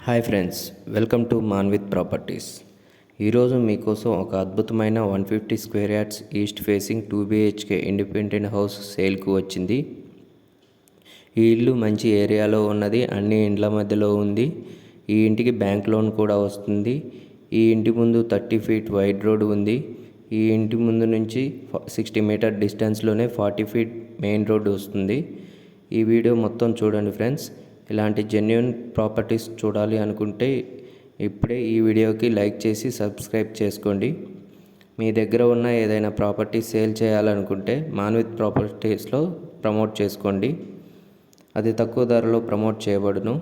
Hi friends, welcome to Manvith properties. ఈరోజు మీకోసం ఒక అద్భుతమైన 150 square yards east facing 2 BHK independent house సేల్కు వచ్చింది. ఈ ఇల్లు మంచి ఏరియాలో ఉన్నది, అన్ని ఇండ్ల మధ్యలో ఉంది. ఈ ఇంటికి బ్యాంక్ లోన్ కూడా వస్తుంది. ఈ ఇంటి ముందు 30 ఫీట్ వైడ్ రోడ్ ఉంది. ఈ ఇంటి ముందు నుంచి 60 మీటర్ డిస్టెన్స్లోనే 40 ఫీట్ మెయిన్ రోడ్ వస్తుంది. ఈ వీడియో మొత్తం చూడండి ఫ్రెండ్స్. ఇలాంటి జెన్యూన్ ప్రాపర్టీస్ చూడాలి అనుకుంటే ఇప్పుడే ఈ వీడియోకి లైక్ చేసి సబ్స్క్రైబ్ చేసుకోండి. మీ దగ్గర ఉన్న ఏదైనా ప్రాపర్టీ సేల్ చేయాలనుకుంటే మాన్విత్ ప్రాపర్టీస్లో ప్రమోట్ చేసుకోండి. అది తక్కువ ధరలో ప్రమోట్ చేయబడును.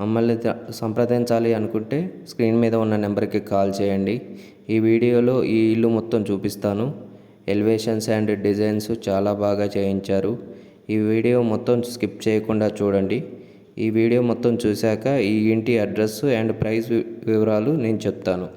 మమ్మల్ని సంప్రదించాలి అనుకుంటే స్క్రీన్ మీద ఉన్న నెంబర్కి కాల్ చేయండి. ఈ వీడియోలో ఈ ఇల్లు మొత్తం చూపిస్తాను. ఎలివేషన్స్ అండ్ డిజైన్స్ చాలా బాగా చేయించారు. ఈ వీడియో మొత్తం స్కిప్ చేయకుండా చూడండి. ఈ వీడియో మొత్తం చూశాక ఈ ఇంటి అడ్రస్ అండ్ ప్రైస్ వివరాలు నేను చెప్తాను.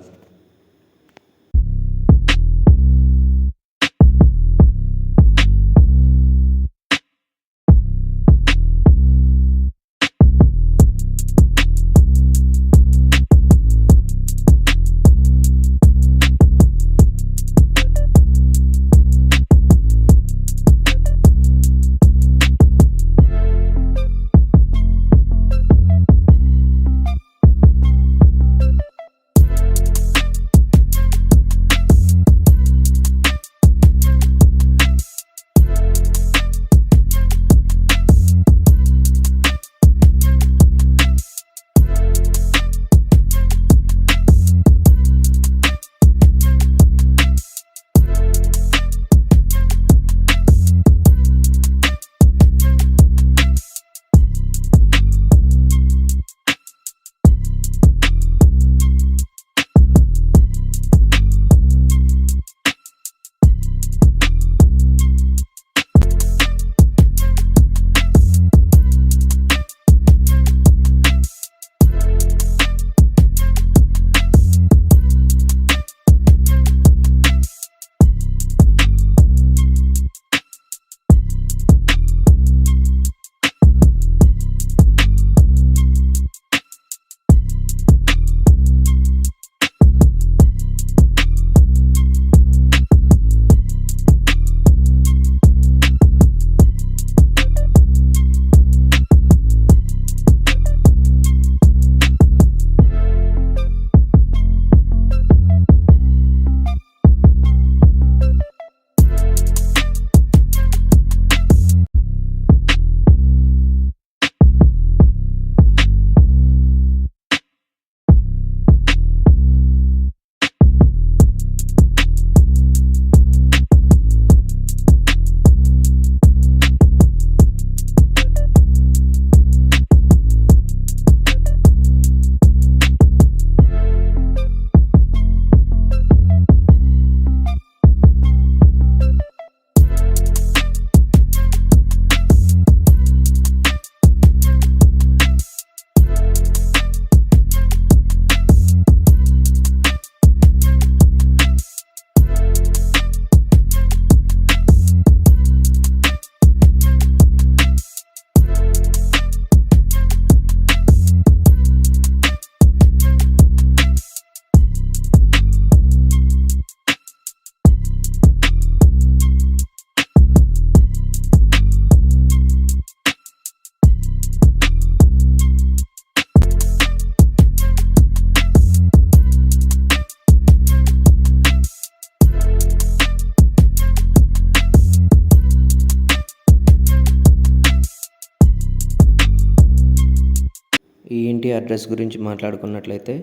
ఈ ఇంటి అడ్రస్ గురించి మాట్లాడుకున్నట్లయితే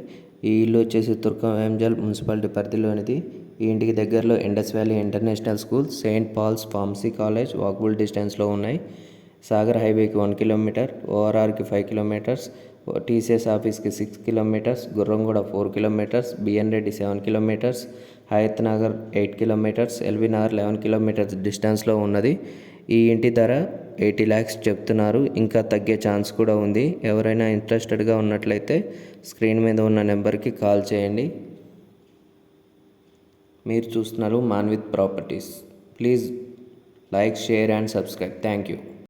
ఈ ఇల్లు వచ్చేసి తుర్కవేంజల్ మున్సిపాలిటీ పరిధిలోనిది. ఈ ఇంటికి దగ్గరలో Indus valley international school, saint Paul's pharmacy college walkable డిస్టెన్స్లో ఉన్నాయి. సాగర్ హైవేకి 1 కిలోమీటర్, ఓఆర్ఆర్కి 5 కిలోమీటర్స్, టీసీఎస్ ఆఫీస్కి 6 kilometres, Gurramguda 4 kilometres, BN Reddy 7 kilometres, Hayat Nagar 8 kilometres, LB Nagar 11 kilometres డిస్టెన్స్లో ఉన్నది. ఈ ఇంటి ధర 80 lakhs చెప్తున్నారు. ఇంకా తగ్గే ఛాన్స్ కూడా ఉంది. ఎవరైనా ఇంట్రెస్టెడ్గా ఉన్నట్లయితే స్క్రీన్ మీద ఉన్న నెంబర్కి కాల్ చేయండి. మీరు చూస్తున్నారు Manvith properties. Please like, share and subscribe. Thank you.